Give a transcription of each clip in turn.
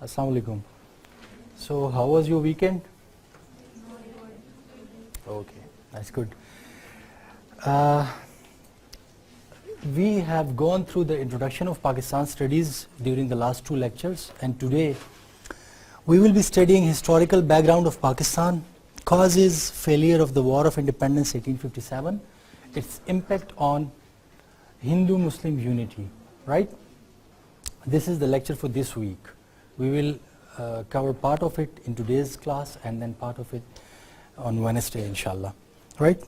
Assalamu alaikum. So, how was your weekend? Okay, that's good. We have gone through the introduction of Pakistan studies during the last two lectures, and today we will be studying historical background of Pakistan, causes, failure of the War of Independence 1857, its impact on Hindu-Muslim unity, right? This is the lecture for this week. We will cover part of it in today's class and then part of it on Wednesday, inshallah, right?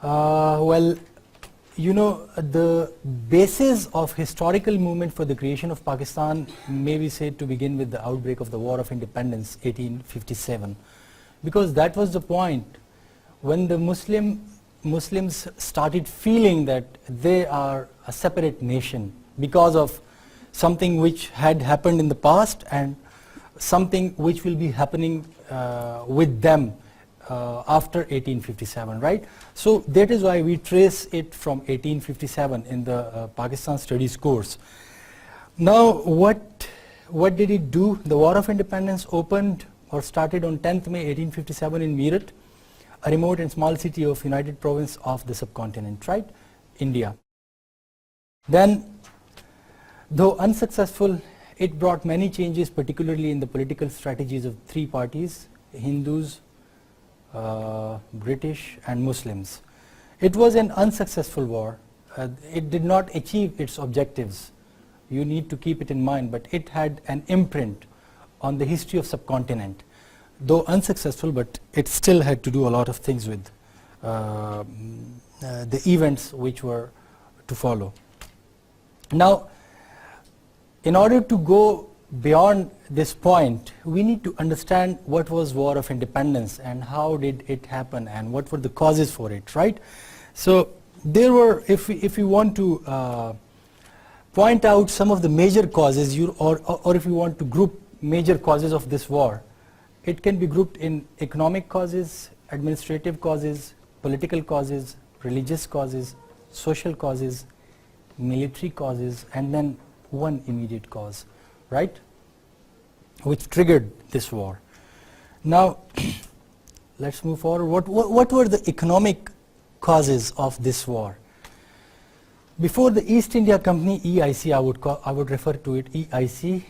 Well, you know, the basis of historical movement for the creation of Pakistan may be said to begin with the outbreak of the War of Independence 1857, because that was the point when the Muslims started feeling that they are a separate nation because of something which had happened in the past and something which will be happening with them after 1857, right? So that is why we trace it from 1857 in the Pakistan Studies course. Now, what did it do? The War of Independence opened or started on 10th May 1857 in Meerut, a remote and small city of United Province of the subcontinent, right? India. Then, though unsuccessful, it brought many changes, particularly in the political strategies of three parties: Hindus, British and Muslims. It was an unsuccessful war. It did not achieve its objectives. You need to keep it in mind, but it had an imprint on the history of subcontinent. Though unsuccessful, but it still had to do a lot of things with the events which were to follow. Now, in order to go beyond this point, we need to understand what was War of Independence and how did it happen and what were the causes for it, right? So there were, if we want to point out some of the major causes, or if you want to group major causes of this war, it can be grouped in economic causes, administrative causes, political causes, religious causes, social causes, military causes, and then one immediate cause, right, which triggered this war. Now, let's move forward. What were the economic causes of this war? Before the East India Company, EIC, I would refer to it, EIC,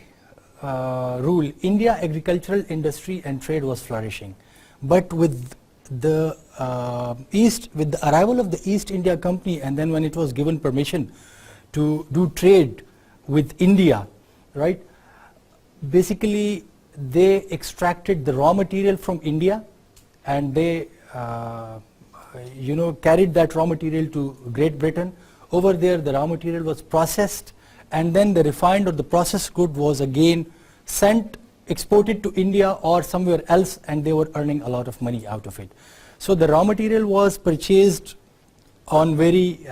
rule, India agricultural industry and trade was flourishing. But with the arrival of the East India Company, and then when it was given permission to do trade with India, right? Basically, they extracted the raw material from India, and they, carried that raw material to Great Britain. Over there, the raw material was processed, and then the refined or the processed good was again exported to India or somewhere else, and they were earning a lot of money out of it. So the raw material was purchased on very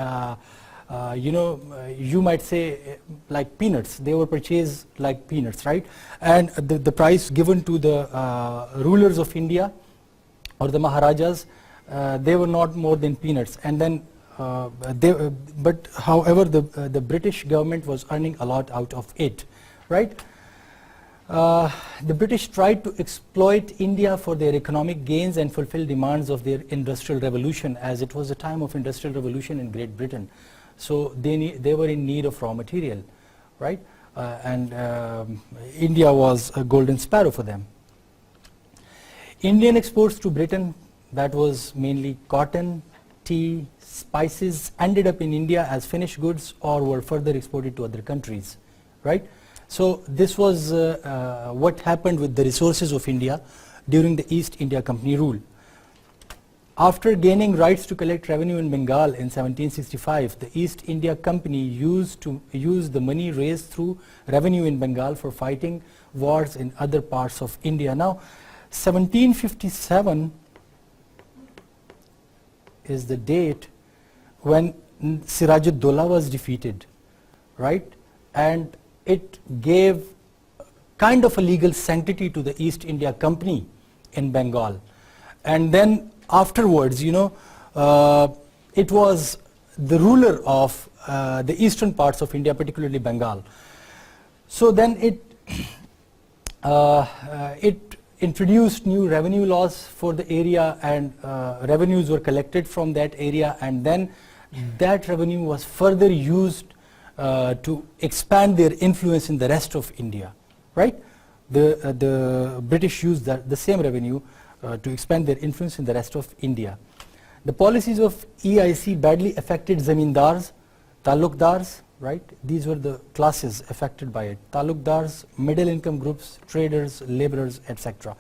you might say like peanuts. They were purchased like peanuts, right? And the price given to the rulers of India or the Maharajas, they were not more than peanuts. And then, but however, the British government was earning a lot out of it, right? The British tried to exploit India for their economic gains and fulfill demands of their industrial revolution, as it was a time of industrial revolution in Great Britain. So they were in need of raw material, right? And India was a golden sparrow for them. Indian exports to Britain, that was mainly cotton, tea, spices, ended up in India as finished goods or were further exported to other countries, right? So this was what happened with the resources of India during the East India Company rule. After gaining rights to collect revenue in Bengal in 1765, the East India Company used the money raised through revenue in Bengal for fighting wars in other parts of India. Now, 1757 is the date when Siraj-ud-Dowlah was defeated, right? And it gave kind of a legal sanctity to the East India Company in Bengal. And then afterwards, it was the ruler of the eastern parts of India, particularly Bengal. So then it introduced new revenue laws for the area, and revenues were collected from that area, and then that revenue was further used to expand their influence in the rest of India, right? The British used the same revenue to expand their influence in the rest of India. The policies of EIC badly affected zamindars, talukdars, right? These were the classes affected by it. Talukdars, middle income groups, traders, laborers, etc.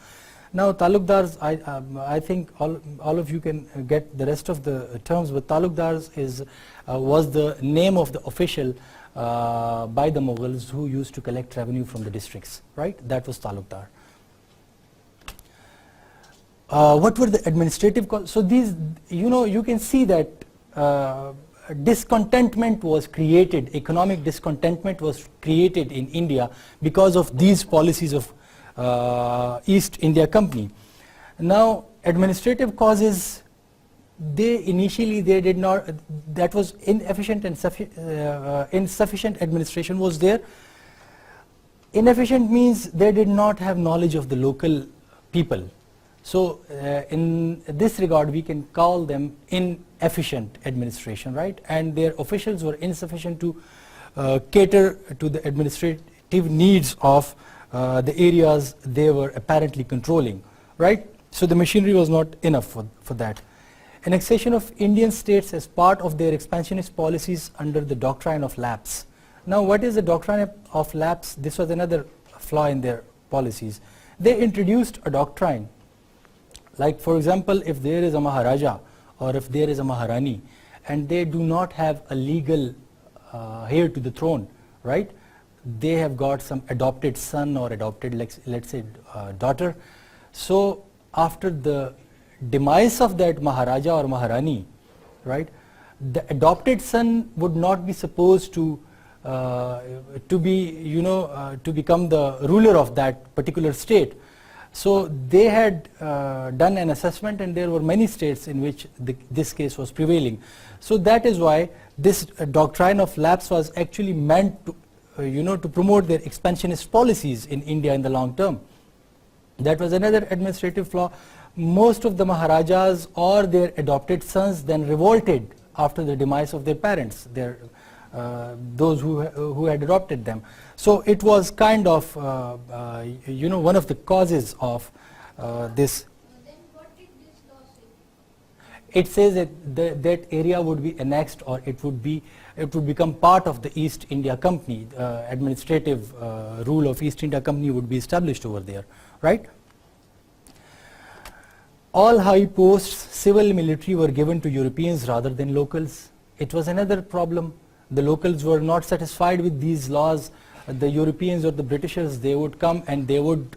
Now talukdars, I think all of you can get the rest of the terms, but talukdars was the name of the official by the Mughals who used to collect revenue from the districts, right? That was talukdar. What were the administrative costs? So these, you can see that discontentment was created, economic discontentment was created in India because of these policies of East India Company. Now administrative causes, they did not, that was inefficient and insufficient administration was there. Inefficient means they did not have knowledge of the local people. So in this regard we can call them inefficient administration, right? And their officials were insufficient to cater to the administrative needs of the areas they were apparently controlling, right? So the machinery was not enough for that. Annexation of Indian states as part of their expansionist policies under the doctrine of lapse. Now what is the doctrine of lapse? This was another flaw in their policies. They introduced a doctrine, like for example, if there is a Maharaja or if there is a Maharani and they do not have a legal heir to the throne, right? They have got some adopted son or adopted, let's say, daughter. So after the demise of that Maharaja or Maharani, right, the adopted son would not be supposed to become the ruler of that particular state. So they had done an assessment, and there were many states in which this case was prevailing. So that is why this doctrine of lapse was actually meant to, to promote their expansionist policies in India in the long term. That was another administrative flaw. Most of the Maharajas or their adopted sons then revolted after the demise of their parents, those who had adopted them. So it was kind of, one of the causes of this. Then what did this law say? It says that that area would be annexed, or it would become part of the East India Company. Administrative rule of East India Company would be established over there, right? All high posts, civil military, were given to Europeans rather than locals. It was another problem. The locals were not satisfied with these laws. The Europeans or the Britishers, they would come and they would,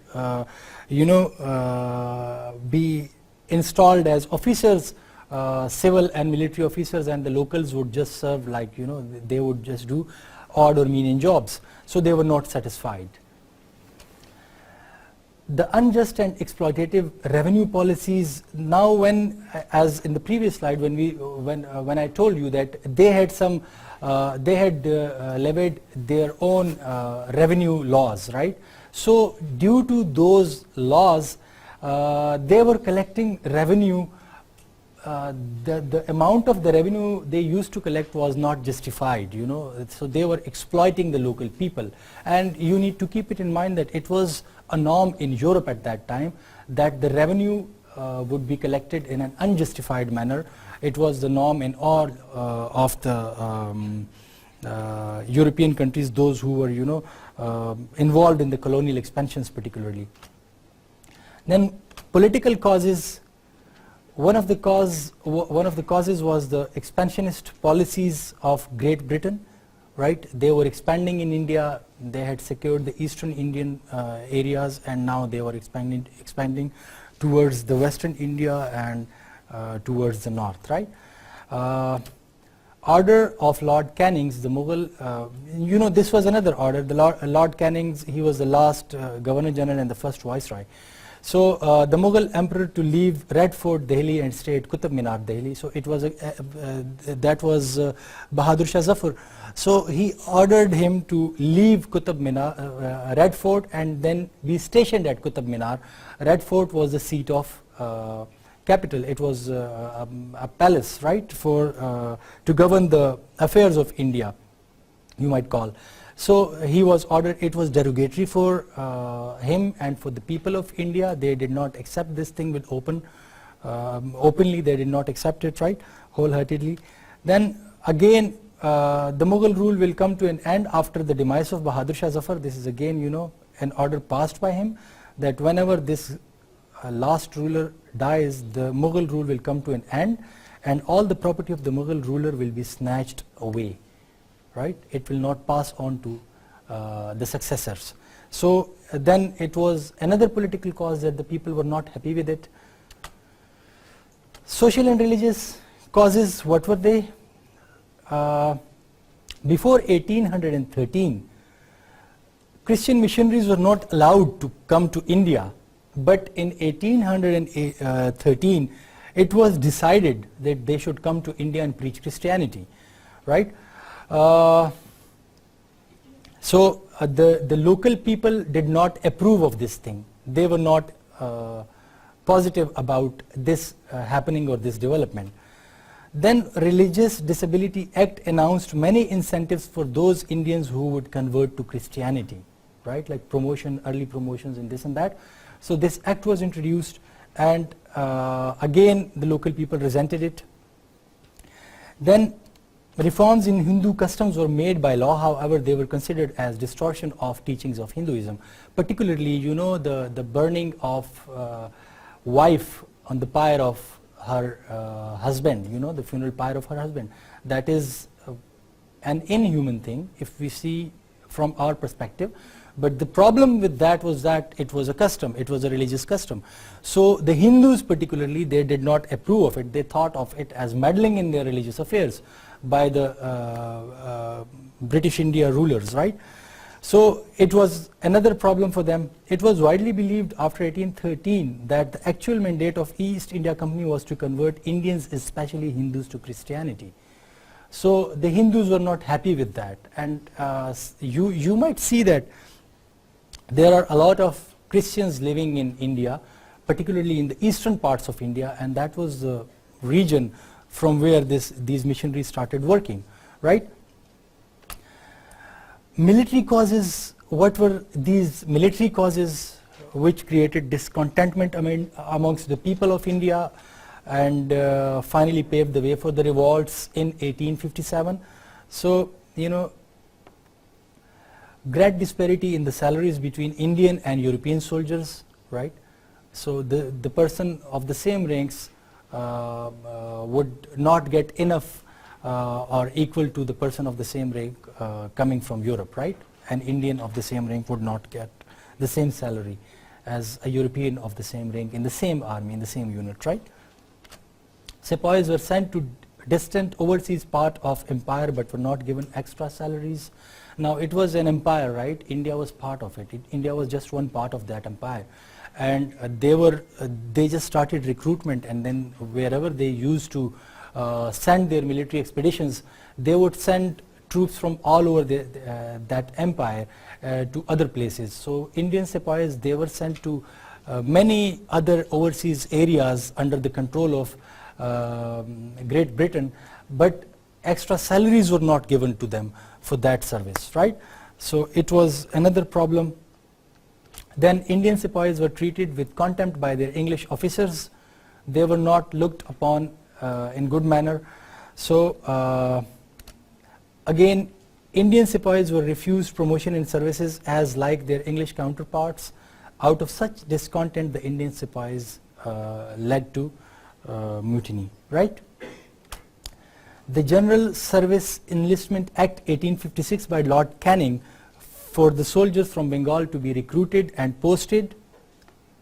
be installed as officers, civil and military officers, and the locals would just serve like, they would just do odd or menial jobs. So they were not satisfied. The unjust and exploitative revenue policies. Now, as in the previous slide, when I told you that they had levied their own revenue laws, right? So due to those laws, they were collecting revenue. The amount of the revenue they used to collect was not justified, so they were exploiting the local people. And you need to keep it in mind that it was a norm in Europe at that time that the revenue would be collected in an unjustified manner. It was the norm in all of the European countries, those who were involved in the colonial expansions particularly. Then political causes. One of the causes was the expansionist policies of Great Britain, right? They were expanding in India. They had secured the eastern Indian areas, and now they were expanding towards the western India and towards the north, right? Order of Lord Canning's, the Mughal, this was another order. The Lord Canning's, he was the last Governor General and the first Viceroy. So the Mughal emperor to leave Red Fort Delhi and stay at Qutb Minar Delhi. So it was that was Bahadur Shah Zafar. So he ordered him to leave Qutb Minar, Red Fort, and then be stationed at Qutb Minar. Red Fort was the seat of capital. It was a palace, right, for to govern the affairs of India, you might call. So he was ordered. It was derogatory for him and for the people of India. They did not accept this thing with openly. They did not accept it, right, wholeheartedly. Then again, the Mughal rule will come to an end after the demise of Bahadur Shah Zafar. This is again, an order passed by him that whenever this last ruler dies, the Mughal rule will come to an end, and all the property of the Mughal ruler will be snatched away. Right? It will not pass on to the successors. So then it was another political cause that the people were not happy with it. Social and religious causes, what were they? Before 1813, Christian missionaries were not allowed to come to India, but in 1813 it was decided that they should come to India and preach Christianity, right? So the local people did not approve of this thing. They were not positive about this happening or this development. Then Religious Disability Act announced many incentives for those Indians who would convert to Christianity, right, like promotion, early promotions and this and that. So this act was introduced, and again the local people resented it. Then reforms in Hindu customs were made by law. However, they were considered as distortion of teachings of Hinduism. Particularly, the burning of wife on the pyre of her husband, the funeral pyre of her husband. That is an inhuman thing if we see from our perspective. But the problem with that was that it was a custom, it was a religious custom. So the Hindus particularly, they did not approve of it. They thought of it as meddling in their religious affairs by the British India rulers, right? So it was another problem for them. It was widely believed after 1813 that the actual mandate of East India Company was to convert Indians, especially Hindus, to Christianity. So the Hindus were not happy with that, and you might see that there are a lot of Christians living in India, particularly in the eastern parts of India, and that was the region from where these missionaries started working, right? Military causes, what were these military causes which created discontentment amongst the people of India and finally paved the way for the revolts in 1857? So, great disparity in the salaries between Indian and European soldiers, right? So the person of the same ranks would not get enough or equal to the person of the same rank coming from Europe, right? An Indian of the same rank would not get the same salary as a European of the same rank in the same army, in the same unit, right? Sepoys were sent to distant overseas part of empire but were not given extra salaries. Now it was an empire, right? India was part of it. India was just one part of that empire, and they just started recruitment, and then wherever they used to send their military expeditions, they would send troops from all over that empire to other places. So Indian sepoys, they were sent to many other overseas areas under the control of Great Britain, but extra salaries were not given to them for that service, right? So it was another problem. Then Indian sepoys were treated with contempt by their English officers. They were not looked upon in good manner. So again, Indian sepoys were refused promotion in services as like their English counterparts. Out of such discontent, the Indian sepoys led to mutiny, right? The General Service Enlistment Act 1856 by Lord Canning for the soldiers from Bengal to be recruited and posted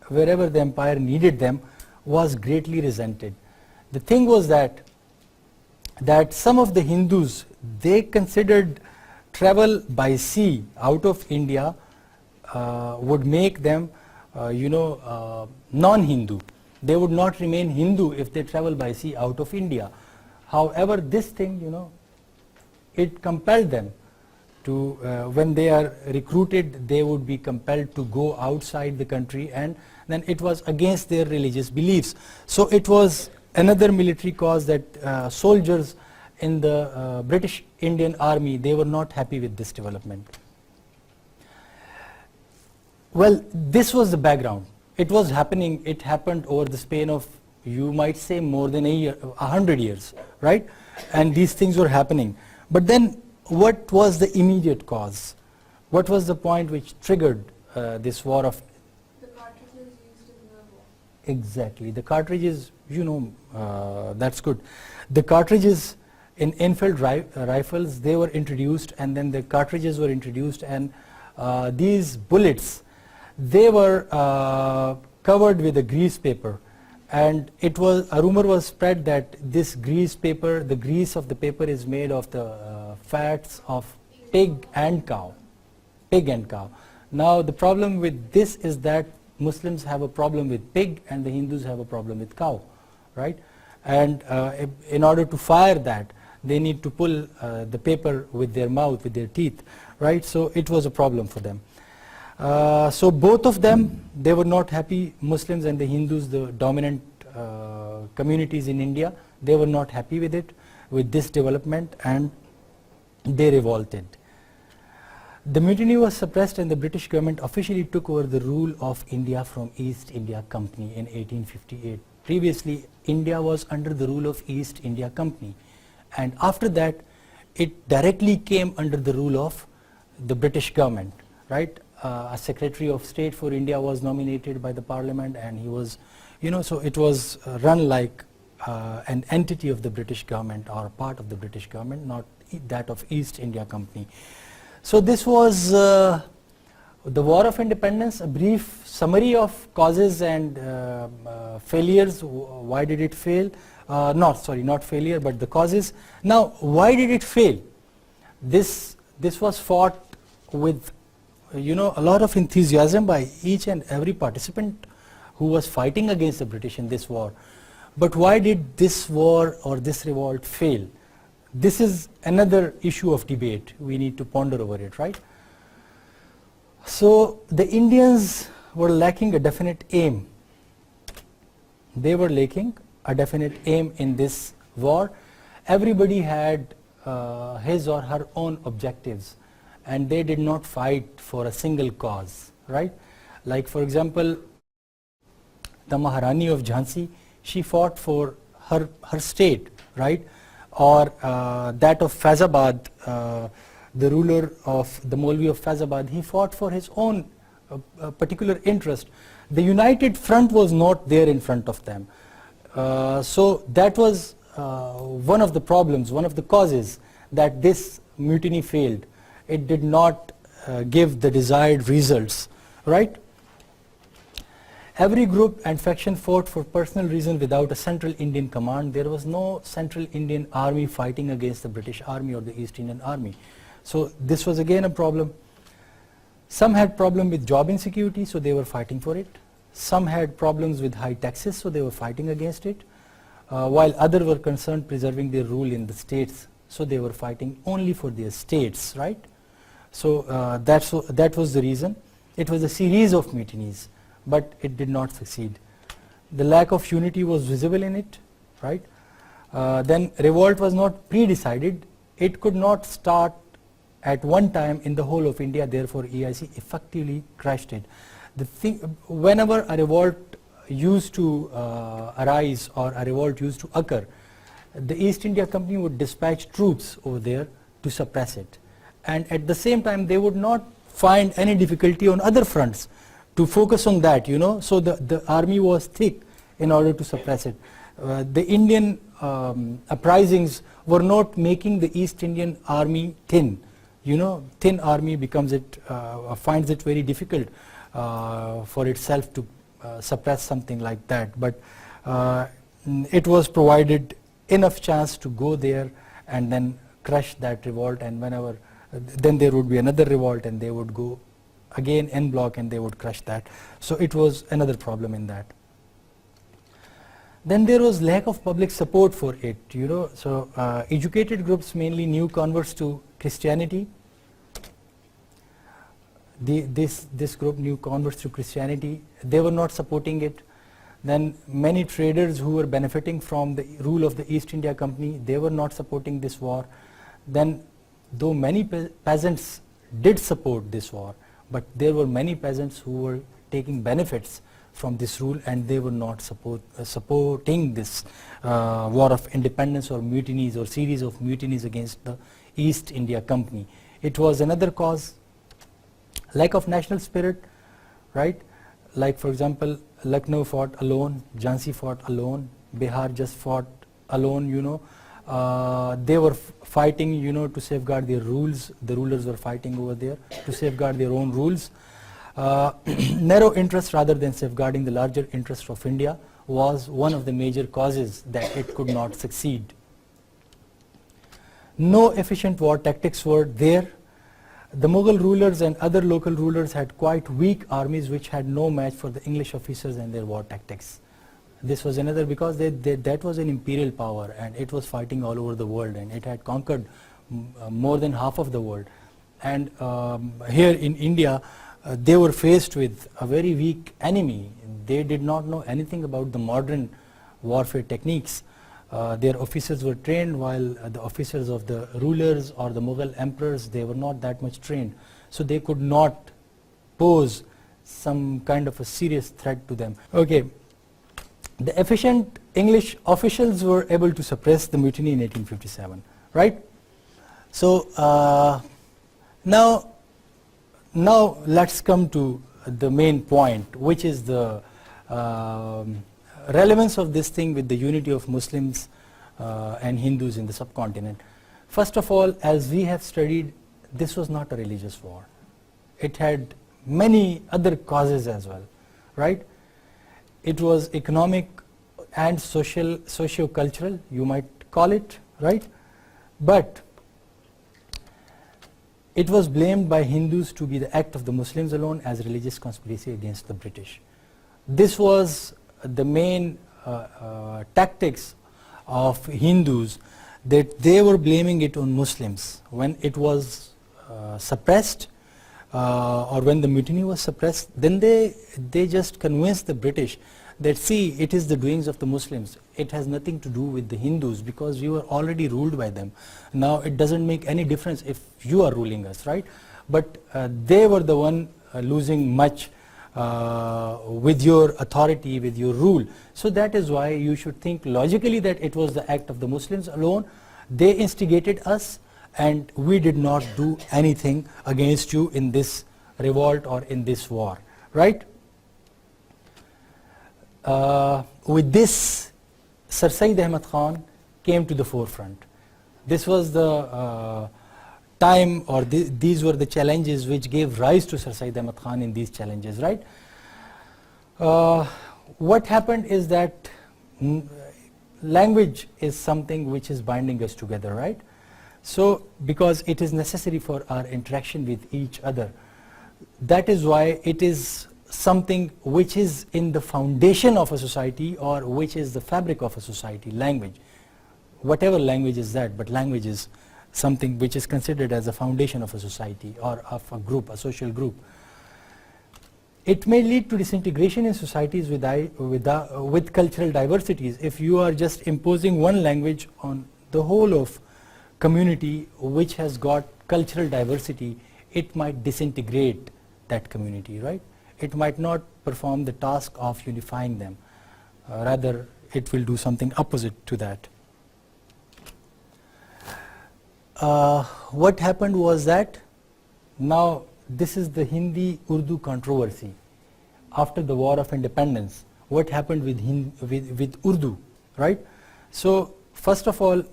wherever the empire needed them was greatly resented. The thing was that some of the Hindus, they considered travel by sea out of India would make them non-Hindu. They would not remain Hindu if they travel by sea out of India. However, this thing, it compelled them to, when they are recruited, they would be compelled to go outside the country, and then it was against their religious beliefs. So it was another military cause that soldiers in the British Indian Army, they were not happy with this development. Well, this was the background. It was happening, it happened over the span of, you might say, more than 100 years, right? And these things were happening. But then, what was the immediate cause? What was the point which triggered this war of... The cartridges used in the war. Exactly. The cartridges, that's good. The cartridges in Enfield rifles, they were introduced, and then the cartridges were introduced, and these bullets, they were covered with a grease paper, and it was, a rumor was spread that this grease paper, the grease of the paper is made of the fats of pig and cow. Now the problem with this is that Muslims have a problem with pig and the Hindus have a problem with cow, right? And in order to fire that, they need to pull the paper with their mouth, with their teeth, right? So it was a problem for them. So both of them, they were not happy. Muslims and the Hindus, the dominant communities in India, they were not happy with it, with this development, and they revolted. The mutiny was suppressed and the British government officially took over the rule of India from East India Company in 1858. Previously, India was under the rule of East India Company, and after that, it directly came under the rule of the British government, right? A Secretary of State for India was nominated by the Parliament, and he was, so it was run like an entity of the British government or part of the British government, not that of East India Company. So this was the War of Independence, a brief summary of causes and failures. Why did it fail? Not failure, but the causes. Now, why did it fail? This was fought with a lot of enthusiasm by each and every participant who was fighting against the British in this war. But why did this war or this revolt fail? This is another issue of debate. We need to ponder over it, right? So the Indians were lacking a definite aim. They were lacking a definite aim in this war. Everybody had his or her own objectives, and they did not fight for a single cause, right? Like, for example, the Maharani of Jhansi, she fought for her state, right? Or that of Faizabad, the ruler of the Maulvi of Faizabad, he fought for his own particular interest. The united front was not there in front of them. So that was one of the problems, one of the causes that this mutiny failed. It did not give the desired results, right? Every group and faction fought for personal reasons without a central Indian command. There was no central Indian army fighting against the British army or the East Indian army. So this was again a problem. Some had problem with job insecurity, so they were fighting for it. Some had problems with high taxes, so they were fighting against it. While others were concerned preserving their rule in the states, so they were fighting only for their states, right? So that was the reason. It was a series of mutinies, but it did not succeed. The lack of unity was visible in it, right? Then revolt was not pre-decided. It could not start at one time in the whole of India, therefore EIC effectively crushed it. Whenever a revolt used to arise or a revolt used to occur, the East India Company would dispatch troops over there to suppress it. And at the same time, they would not find any difficulty on other fronts to focus on that, so the army was thick in order to suppress it. The Indian uprisings were not making the East Indian army thin. Thin army finds it very difficult for itself to suppress something like that. But it was provided enough chance to go there and then crush that revolt, and then there would be another revolt and they would go again en bloc and they would crush that. So it was another problem in that. Then there was lack of public support for it, so educated groups, mainly new converts to Christianity. This group, new converts to Christianity, they were not supporting it. Then many traders who were benefiting from the rule of the East India Company, they were not supporting this war. Then though many peasants did support this war, but there were many peasants who were taking benefits from this rule and they were not supporting this war of independence or mutinies or series of mutinies against the East India Company. It was another cause. Lack of national spirit, right? Like for example, Lucknow fought alone, Jhansi fought alone, Bihar just fought alone, they were fighting, to safeguard their rules. The rulers were fighting over there to safeguard their own rules. Narrow interest rather than safeguarding the larger interest of India was one of the major causes that it could not succeed. No efficient war tactics were there. The Mughal rulers and other local rulers had quite weak armies which had no match for the English officers and their war tactics. This was another, because that was an imperial power and it was fighting all over the world and it had conquered more than half of the world. And here in India, they were faced with a very weak enemy. They did not know anything about the modern warfare techniques. Their officers were trained, while the officers of the rulers or the Mughal emperors, they were not that much trained. So they could not pose some kind of a serious threat to them. Okay, the efficient English officials were able to suppress the mutiny in 1857, right? So now let's come to the main point, which is the relevance of this thing with the unity of Muslims and Hindus in the subcontinent. First of all, as we have studied, this was not a religious war. It had many other causes as well, right? It was economic and socio-cultural, you might call it, right? But it was blamed by Hindus to be the act of the Muslims alone as religious conspiracy against the British. This was the main tactics of Hindus, that they were blaming it on Muslims. When it was suppressed or when the mutiny was suppressed, then they just convinced the British that, see, it is the doings of the Muslims. It has nothing to do with the Hindus, because we were already ruled by them. Now it doesn't make any difference if you are ruling us, right? But they were the one losing much with your authority, with your rule. So that is why you should think logically that it was the act of the Muslims alone. They instigated us and we did not do anything against you in this revolt or in this war, right? With this, Sir Syed Ahmad Khan came to the forefront. This was the time, or these were the challenges which gave rise to Sir Syed Ahmad Khan in these challenges, right? What happened is that language is something which is binding us together, right? So because it is necessary for our interaction with each other, that is why it is something which is in the foundation of a society, or which is the fabric of a society, language. Whatever language is that, but language is something which is considered as a foundation of a society or of a group, a social group. It may lead to disintegration in societies with cultural diversities. If you are just imposing one language on the whole of community which has got cultural diversity, it might disintegrate that community, right? It might not perform the task of unifying them. Rather, it will do something opposite to that. What happened was that, now this is the Hindi-Urdu controversy. After the War of Independence, what happened with Urdu, right? So first of all,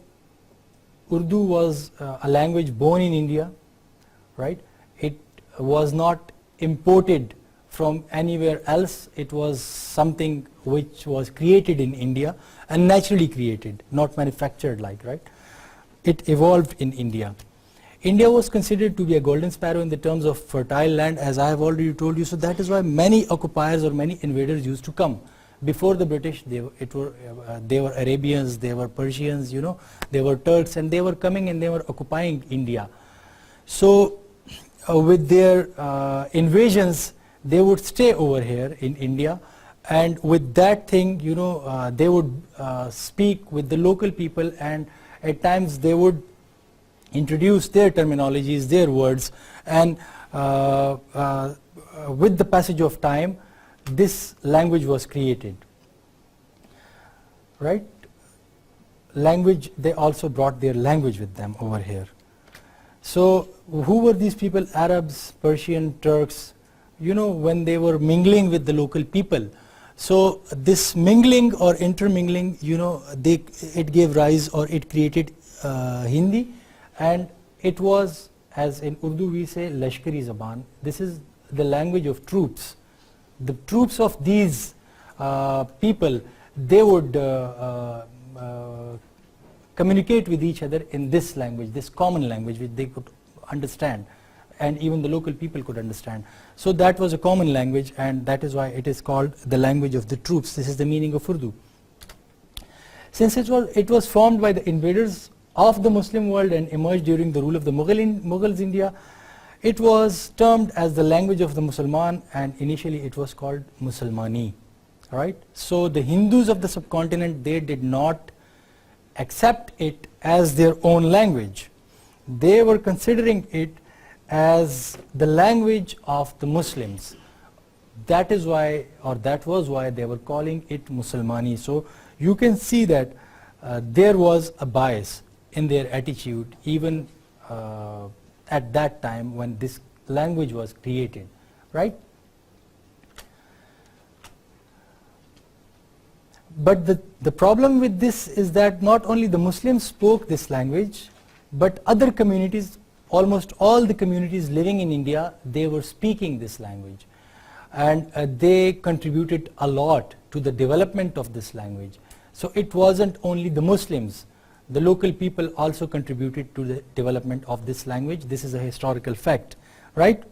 Urdu was a language born in India, right? It was not imported from anywhere else. It was something which was created in India and naturally created, not manufactured like, right? It evolved in India. India was considered to be a golden sparrow in the terms of fertile land, as I have already told you. So that is why many occupiers or many invaders used to come. Before the British, they were Arabians, they were Persians, you know, they were Turks, and they were coming and they were occupying India. So with their invasions, they would stay over here in India, and with that thing, you know, they would speak with the local people, and at times they would introduce their terminologies, their words, and with the passage of time, this language was created, right? Language, they also brought their language with them over here. So who were these people? Arabs, Persian, Turks, you know, when they were mingling with the local people. So this mingling or intermingling, you know, it gave rise, or it created Hindi, and it was, as in Urdu we say, Lashkari Zaban. This is the language of troops. The troops of these people, they would communicate with each other in this language, this common language which they could understand, and even the local people could understand. So that was a common language, and that is why it is called the language of the troops. This is the meaning of Urdu. Since it was formed by the invaders of the Muslim world and emerged during the rule of the Mughals India, it was termed as the language of the Musalman, and initially it was called Musalmani, right? So the Hindus of the subcontinent, they did not accept it as their own language. They were considering it as the language of the Muslims. That is why, or that was why they were calling it Musalmani. So you can see that there was a bias in their attitude, even at that time when this language was created, right? But the problem with this is that not only the Muslims spoke this language, but other communities, almost all the communities living in India, they were speaking this language, and they contributed a lot to the development of this language. So it wasn't only the Muslims, the local people also contributed to the development of this language. This is a historical fact, right?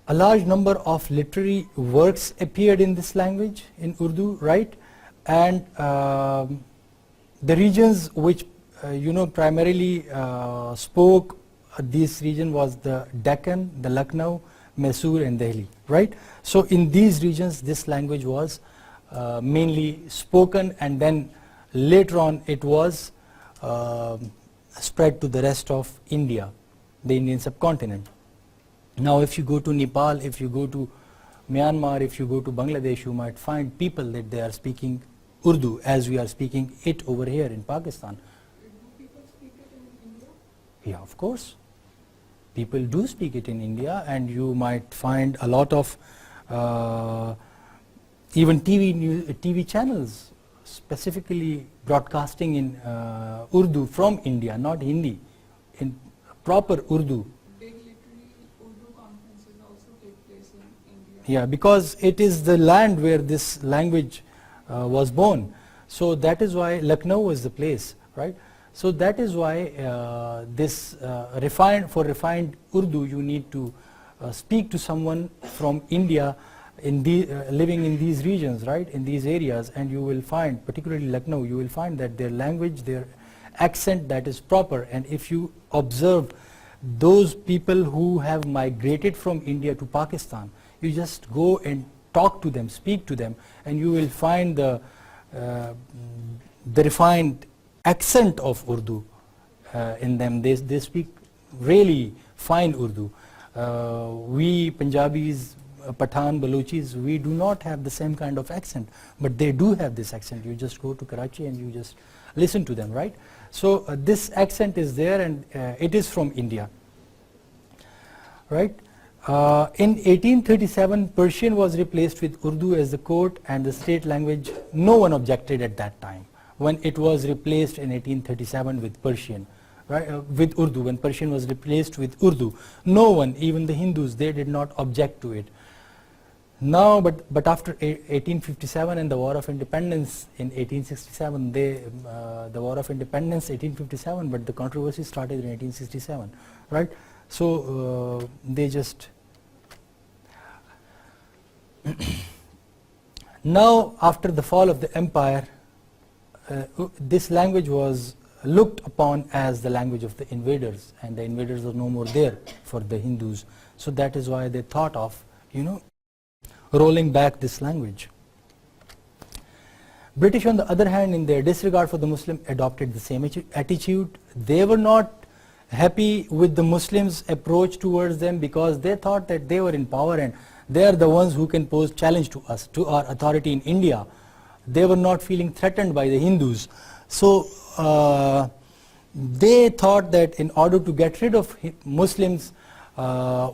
A large number of literary works appeared in this language, in Urdu, right? And the regions which you know, primarily spoke this region was the Deccan, the Lucknow, Mysore and Delhi, right? So in these regions this language was mainly spoken, and then later on it was spread to the rest of India, the Indian subcontinent. Now if you go to Nepal, if you go to Myanmar, if you go to Bangladesh, you might find people that they are speaking Urdu as we are speaking it over here in Pakistan. Do people speak it in India? Yeah, of course. People do speak it in India, and you might find a lot of even TV channels specifically broadcasting in Urdu from India, not Hindi, in proper Urdu. Big literary Urdu conferences also take place in India. Yeah, because it is the land where this language was born. So that is why Lucknow was the place, right? So that is why this refined Urdu, you need to speak to someone from India in living in these regions, right, in these areas, and you will find, particularly Lucknow, you will find that their language, their accent, that is proper. And if you observe those people who have migrated from India to Pakistan, you just go and talk to them, speak to them, and you will find the refined accent of Urdu in them. They speak really fine Urdu. We Punjabis, Pathan, Balochis, we do not have the same kind of accent, but they do have this accent. You just go to Karachi and you just listen to them, right? So this accent is there, and it is from India, right? In 1837, Persian was replaced with Urdu as the court and the state language. No one objected at that time when it was replaced in 1837 with Persian, right? With Urdu, when Persian was replaced with Urdu. No one, even the Hindus, they did not object to it. No, but after 1857 and the War of Independence in 1867, the War of Independence 1857, but the controversy started in 1867, right? So they just now after the fall of the empire, this language was looked upon as the language of the invaders, and the invaders are no more there for the Hindus. So that is why they thought of, rolling back this language. British, on the other hand, in their disregard for the Muslim, adopted the same attitude. They were not happy with the Muslims' approach towards them because they thought that they were in power and they are the ones who can pose challenge to us, to our authority in India. They were not feeling threatened by the Hindus. So they thought that in order to get rid of Muslims,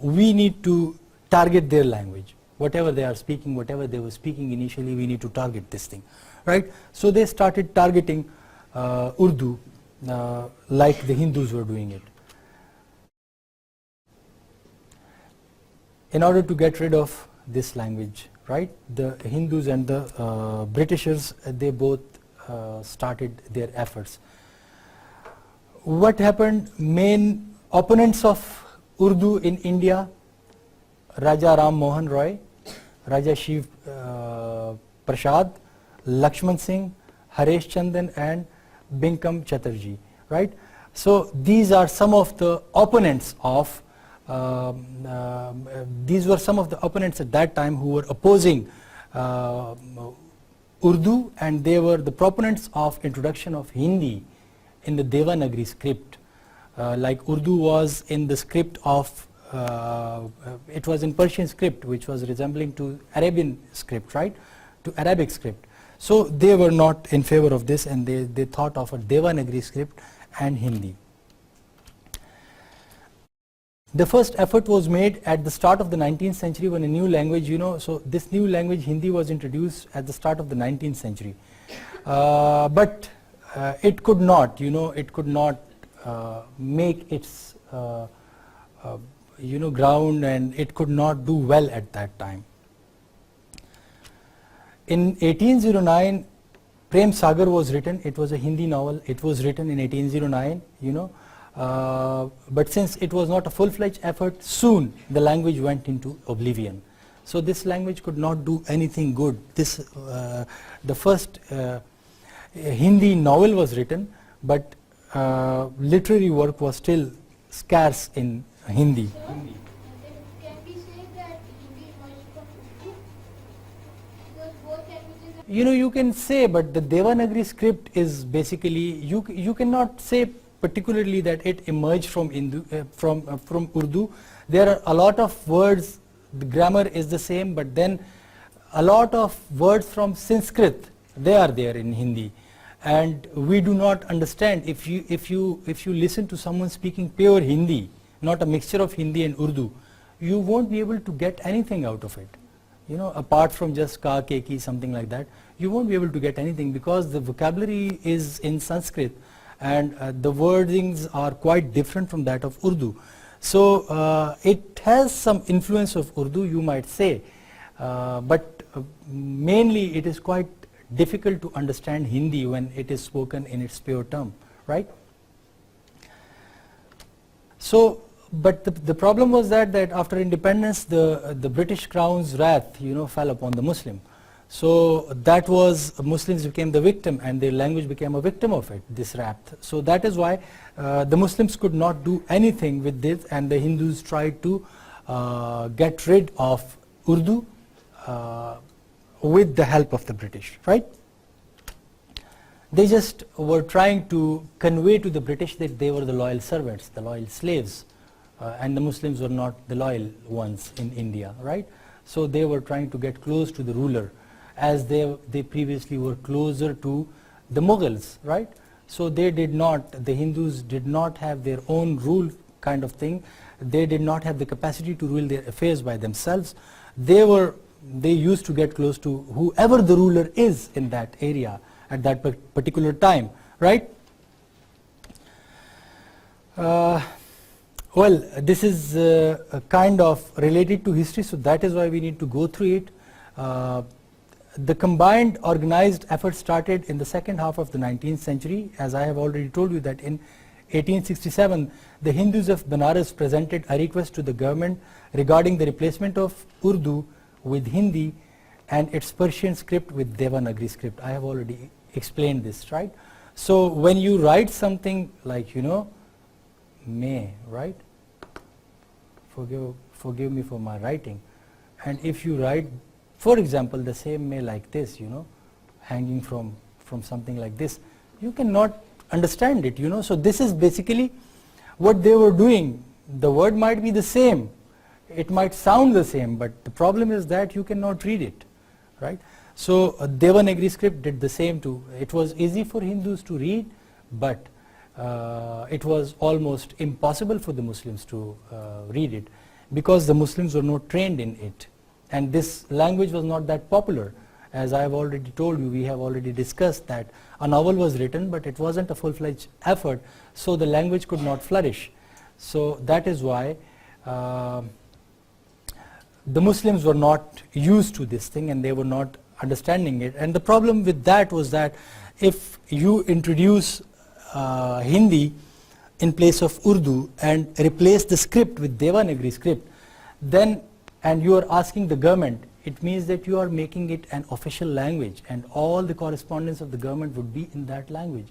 we need to target their language. Whatever they are speaking, whatever they were speaking initially, we need to target this thing, right? So they started targeting Urdu like the Hindus were doing it. In order to get rid of this language, right? The Hindus and the Britishers, they both started their efforts. What happened? Main opponents of Urdu in India: Raja Ram Mohan Roy, Raja Shiv Prasad, Lakshman Singh, Haresh Chandan, and Binkum Chatterjee, right? So these are some of the opponents of these were some of the opponents at that time who were opposing Urdu, and they were the proponents of introduction of Hindi in the Devanagari script. Like Urdu was in the script of it was in Persian script, which was resembling to Arabian script, right? To Arabic script. So they were not in favor of this, and they thought of a Devanagari script and Hindi. The first effort was made at the start of the 19th century when a new language, so this new language Hindi was introduced at the start of the 19th century. But it could not, it could not make its ground, and it could not do well at that time. In 1809, Prem Sagar was written. It was a Hindi novel. It was written in 1809, but since it was not a full-fledged effort, soon the language went into oblivion. So this language could not do anything good. This the first Hindi novel was written, but literary work was still scarce in Hindi. Can we say that Hindi emerged from Urdu? Because both languages are You can say, but the Devanagari script is basically, you cannot say particularly that it emerged from from Urdu. There are a lot of words, the grammar is the same, but then a lot of words from Sanskrit, they are there in Hindi, and we do not understand. If you listen to someone speaking pure Hindi, not a mixture of Hindi and Urdu, you won't be able to get anything out of it. Apart from just ka, ke, ki, something like that, you won't be able to get anything because the vocabulary is in Sanskrit, and the wordings are quite different from that of Urdu. So it has some influence of Urdu, you might say, but mainly it is quite difficult to understand Hindi when it is spoken in its pure term, right? So, but the problem was that after independence, the British Crown's wrath, fell upon the Muslim. So that was, Muslims became the victim, and their language became a victim of it, this wrath. So that is why the Muslims could not do anything with this, and the Hindus tried to get rid of Urdu with the help of the British, right? They just were trying to convey to the British that they were the loyal servants, the loyal slaves, and the Muslims were not the loyal ones in India, right? So they were trying to get close to the ruler, as they previously were closer to the Mughals, right? So they did not, the Hindus did not have their own rule kind of thing. They did not have the capacity to rule their affairs by themselves. They used to get close to whoever the ruler is in that area at that particular time, right? Well, this is kind of related to history, so that is why we need to go through it. The combined organized effort started in the second half of the 19th century. As I have already told you that in 1867, the Hindus of Banaras presented a request to the government regarding the replacement of Urdu with Hindi and its Persian script with Devanagari script. I have already explained this, right? So when you write something like, may, right? Forgive me for my writing. And if you write, for example, the same may like this, hanging from something like this, you cannot understand it, So this is basically what they were doing. The word might be the same, it might sound the same, but the problem is that you cannot read it, right? So Devanagari script did the same too. It was easy for Hindus to read, but it was almost impossible for the Muslims to read it, because the Muslims were not trained in it, and this language was not that popular. As I have already told you, we have already discussed that a novel was written, but it wasn't a full-fledged effort, so the language could not flourish. So that is why the Muslims were not used to this thing, and they were not understanding it. And the problem with that was that if you introduce Hindi in place of Urdu and replace the script with Devanagari script, then, and you are asking the government, it means that you are making it an official language, and all the correspondence of the government would be in that language.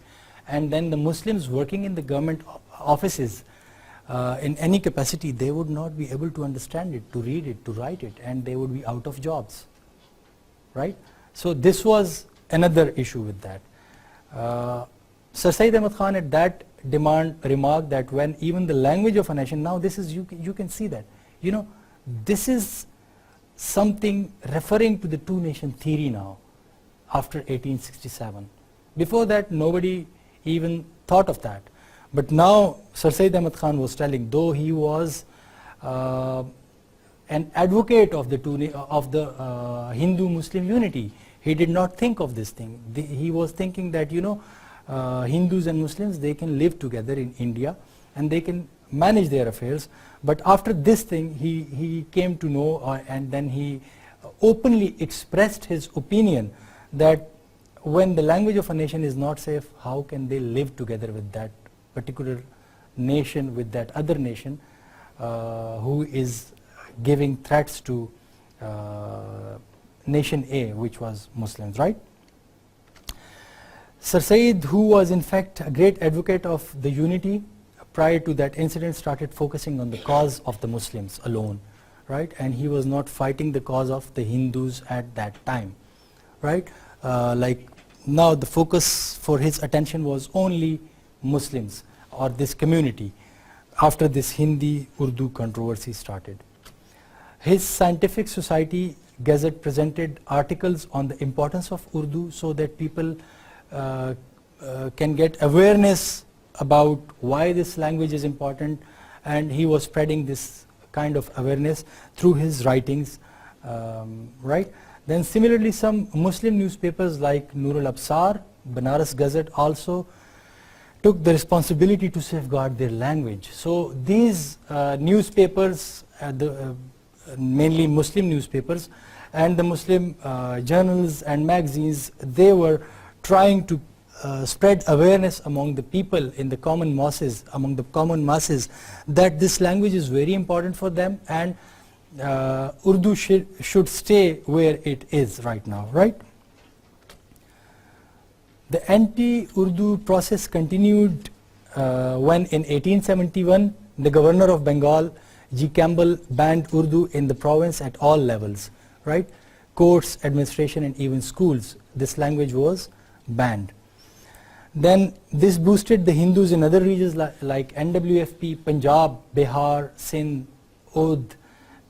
And then the Muslims working in the government offices in any capacity, they would not be able to understand it, to read it, to write it, and they would be out of jobs, right? So this was another issue with that. Sir Syed Ahmad Khan at that demand remarked that when even the language of a nation, now this is, you can see that, this is something referring to the two-nation theory now, after 1867. Before that, nobody even thought of that. But now, Sir Syed Ahmad Khan was telling, though he was an advocate of the Hindu-Muslim unity, he did not think of this thing. He was thinking that, Hindus and Muslims, they can live together in India and they can manage their affairs. But after this thing, he came to know, and then he openly expressed his opinion that when the language of a nation is not safe, how can they live together with that particular nation, with that other nation who is giving threats to nation A, which was Muslims, right? Sir Syed, who was in fact a great advocate of the unity, prior to that incident started focusing on the cause of the Muslims alone, right? And he was not fighting the cause of the Hindus at that time, right? Like now the focus for his attention was only Muslims or this community after this Hindi-Urdu controversy started. His Scientific Society Gazette presented articles on the importance of Urdu so that people can get awareness about why this language is important, and he was spreading this kind of awareness through his writings, right? Then similarly, some Muslim newspapers like Nur al-Absar, Banaras Gazette also took the responsibility to safeguard their language. So these newspapers, mainly Muslim newspapers, and the Muslim journals and magazines, they were trying to spread awareness among the people in the common masses, that this language is very important for them, and Urdu should stay where it is right now, right? The anti-Urdu process continued when in 1871 the governor of Bengal, G. Campbell, banned Urdu in the province at all levels, right? Courts, administration, and even schools. This language was banned. Then this boosted the Hindus in other regions like NWFP, Punjab, Bihar, Sindh, Oudh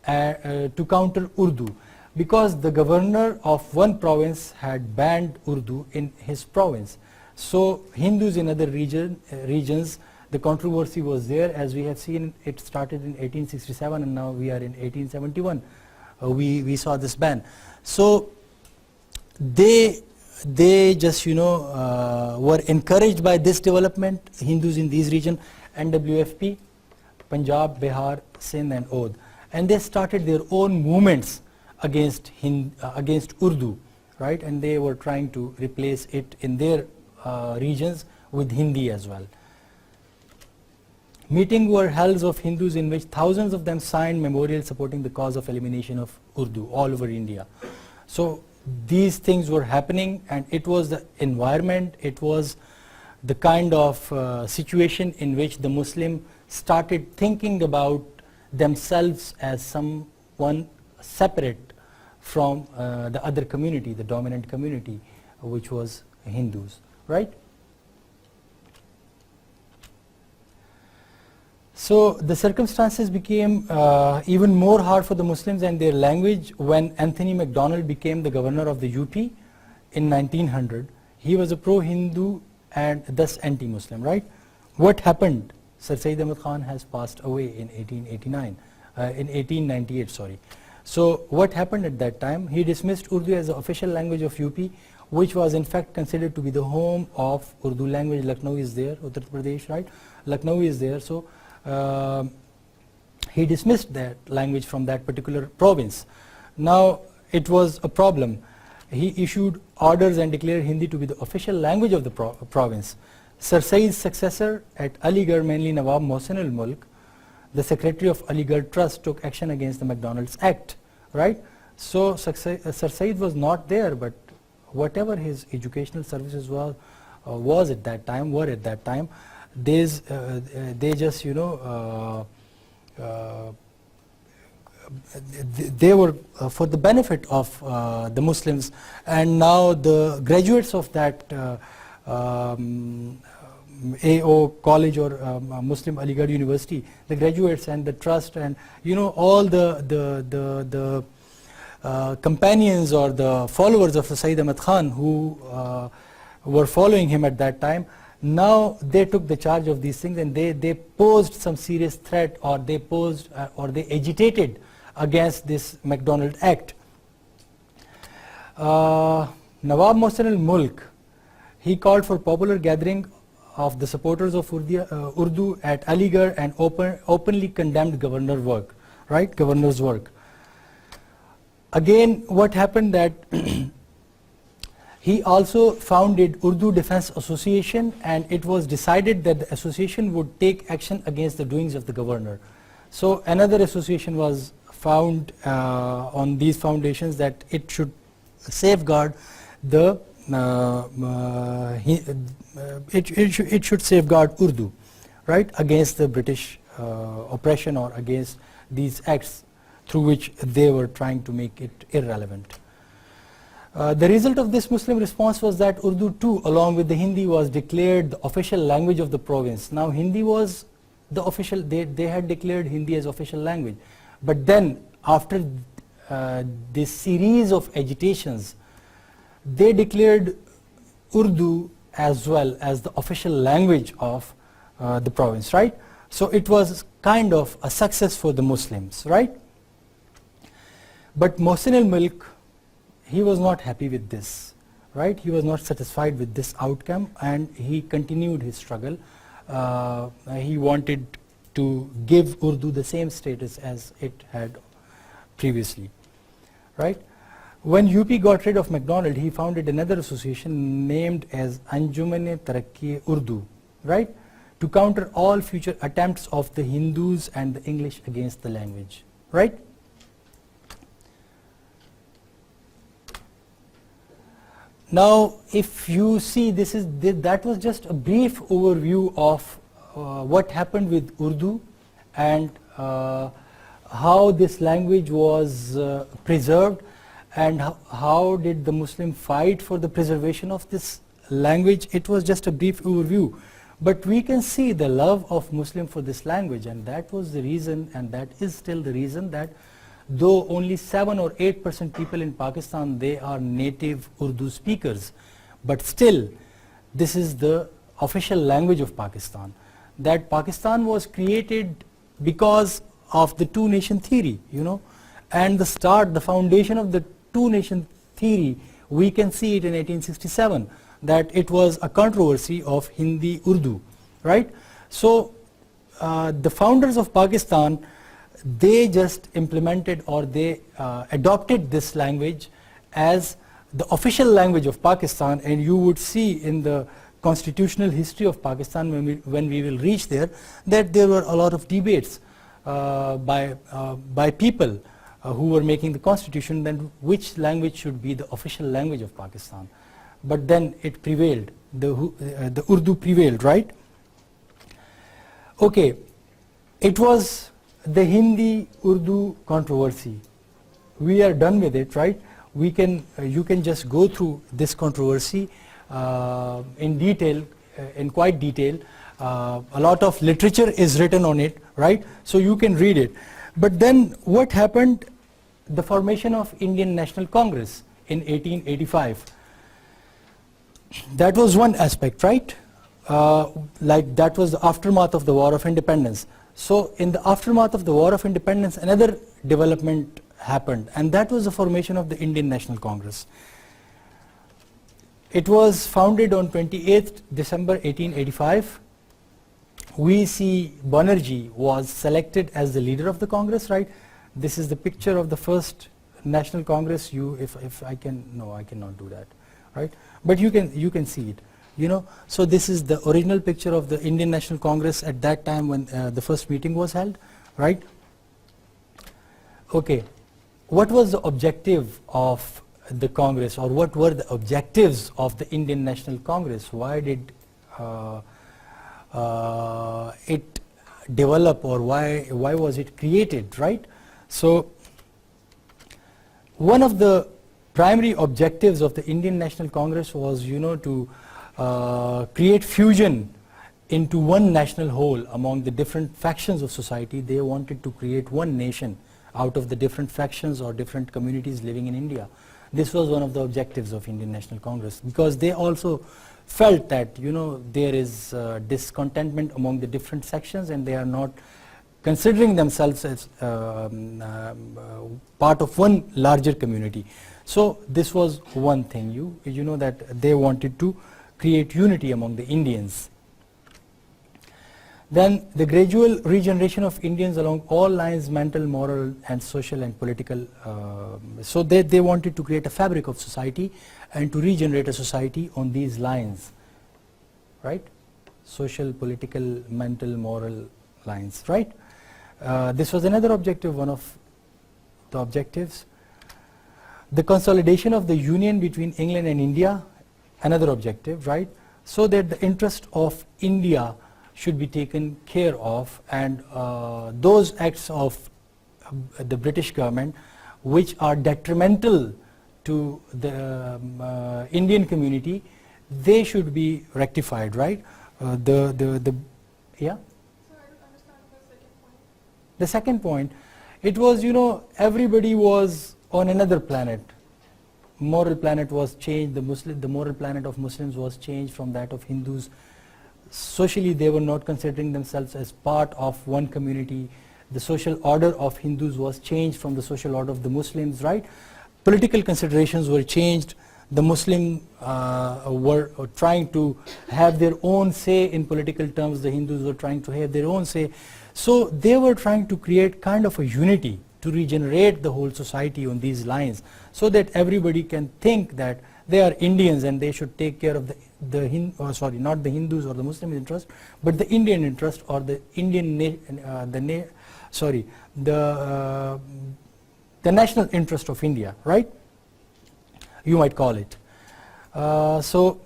to counter Urdu, because the governor of one province had banned Urdu in his province. So Hindus in other regions, the controversy was there. As we have seen, it started in 1867 and now we are in 1871. We saw this ban. So they just were encouraged by this development, Hindus in these regions, NWFP, Punjab, Bihar, Sindh and Oudh, and they started their own movements against against Urdu, right? And they were trying to replace it in their regions with Hindi as well. Meetings were held of Hindus in which thousands of them signed memorials supporting the cause of elimination of Urdu all over India. So these things were happening, and it was the environment, it was the kind of situation in which the Muslim started thinking about themselves as someone separate from the other community, the dominant community, which was Hindus, right? So the circumstances became even more hard for the Muslims and their language when Anthony MacDonald became the governor of the UP in 1900. He was a pro-Hindu and thus anti-Muslim, right? What happened? Sir Syed Ahmad Khan has passed away in 1898, sorry. So what happened at that time? He dismissed Urdu as the official language of UP, which was in fact considered to be the home of Urdu language. Lucknow is there, Uttar Pradesh, right? Lucknow is there. So he dismissed that language from that particular province. Now it was a problem. He issued orders and declared Hindi to be the official language of the province. Sir Syed's successor at Aligarh, mainly Nawab Mohsin al-Mulk, the secretary of Aligarh Trust, took action against the MacDonald's Act, right? So Sir Syed was not there, but whatever his educational services was at that time, they just, you know, they were for the benefit of the Muslims, and now the graduates of that AO college or Muslim Aligarh University, the graduates and the trust and, you know, all the companions or the followers of Syed Ahmad Khan who were following him at that time, now they took the charge of these things, and they posed some serious threat, or they posed or they agitated against this MacDonald Act. Nawab Mohsin al-Mulk, he called for popular gathering of the supporters of Urdu at Aligarh and openly condemned governor's work, right? Governor's work. Again, what happened that he also founded Urdu Defense Association, and it was decided that the association would take action against the doings of the governor. So another association was found on these foundations that it should safeguard the it should safeguard Urdu, right, against the British oppression or against these acts through which they were trying to make it irrelevant. The result of this Muslim response was that Urdu too, along with the Hindi, was declared the official language of the province. Now Hindi was the official, they had declared Hindi as official language. But then after this series of agitations, they declared Urdu as well as the official language of the province, right? So it was kind of a success for the Muslims, right? But Mohsin al-Mulk, he was not happy with this, right? He was not satisfied with this outcome, and he continued his struggle. He wanted to give Urdu the same status as it had previously, right? When UP got rid of MacDonald, he founded another association named as Anjuman-e-Tarakki Urdu, right? To counter all future attempts of the Hindus and the English against the language, right? Now, if you see, that was just a brief overview of what happened with Urdu and how this language was preserved, and how did the Muslim fight for the preservation of this language. It was just a brief overview, but we can see the love of Muslim for this language, and that was the reason, and that is still the reason, that though only 7 or 8% people in Pakistan, they are native Urdu speakers, but still this is the official language of Pakistan. That Pakistan was created because of the two-nation theory, you know, and the foundation of the two-nation theory, we can see it in 1867, that it was a controversy of Hindi Urdu, right? So the founders of Pakistan, they just implemented, or they adopted this language as the official language of Pakistan. And you would see in the constitutional history of Pakistan, when we will reach there, that there were a lot of debates by people who were making the constitution, then which language should be the official language of Pakistan. But then it prevailed, the Urdu prevailed, right? Okay, it was the Hindi-Urdu controversy. We are done with it, right? We can, you can just go through this controversy in detail, in quite detail. A lot of literature is written on it, right? So you can read it. But then what happened? The formation of Indian National Congress in 1885. That was one aspect, right? Like that was the aftermath of the War of Independence. So in the aftermath of the War of Independence, another development happened, and that was the formation of the Indian National Congress. It was founded on 28th December 1885. We see Banerjee was selected as the leader of the Congress, right? This is the picture of the first National Congress. If I can, no, I cannot do that, right? But you can see it, you know. So this is the original picture of the Indian National Congress at that time when the first meeting was held, right? Okay, what was the objective of the Congress, or what were the objectives of the Indian National Congress? Why did it develop, or why was it created, right? So one of the primary objectives of the Indian National Congress was, you know, to create fusion into one national whole among the different factions of society. They wanted to create one nation out of the different factions or different communities living in India. This was one of the objectives of Indian National Congress, because they also felt that, you know, there is discontentment among the different sections, and they are not considering themselves as part of one larger community. So this was one thing, you know, that they wanted to create unity among the Indians. Then the gradual regeneration of Indians along all lines, mental, moral and social and political. So they wanted to create a fabric of society and to regenerate a society on these lines, right? Social, political, mental, moral lines, right? This was another objective, one of the objectives. The consolidation of the union between England and India, another objective, right? So that the interest of India should be taken care of, and those acts of the British government which are detrimental to the Indian community, they should be rectified, right? Yeah? So I don't understand The the second point. second point, it was, you know, everybody was on another planet. Moral planet was changed, the moral planet of Muslims was changed from that of Hindus. Socially, they were not considering themselves as part of one community. The social order of Hindus was changed from the social order of the Muslims, right? Political considerations were changed. The Muslims were trying to have their own say in political terms. The Hindus were trying to have their own say. So they were trying to create kind of a unity to regenerate the whole society on these lines, so that everybody can think that they are Indians and they should take care of not the Hindus or the Muslim interest, but the Indian interest, or the Indian the national interest of India, right? You might call it. So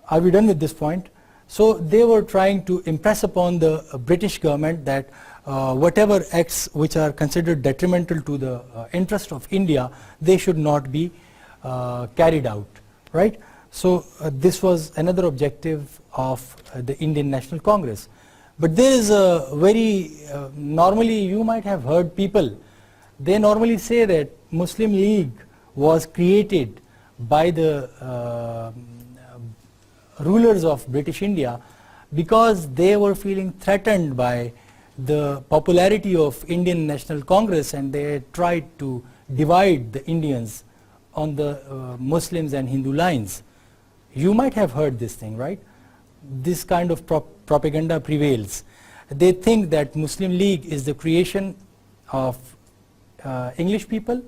are we done with this point? So they were trying to impress upon the British government that whatever acts which are considered detrimental to the interest of India, they should not be carried out, right? So this was another objective of the Indian National Congress. But there is a very, normally you might have heard people, they normally say that Muslim League was created by the rulers of British India because they were feeling threatened by the popularity of Indian National Congress, and they tried to divide the Indians on the Muslims and Hindu lines. You might have heard this thing, right? This kind of propaganda prevails. They think that Muslim League is the creation of English people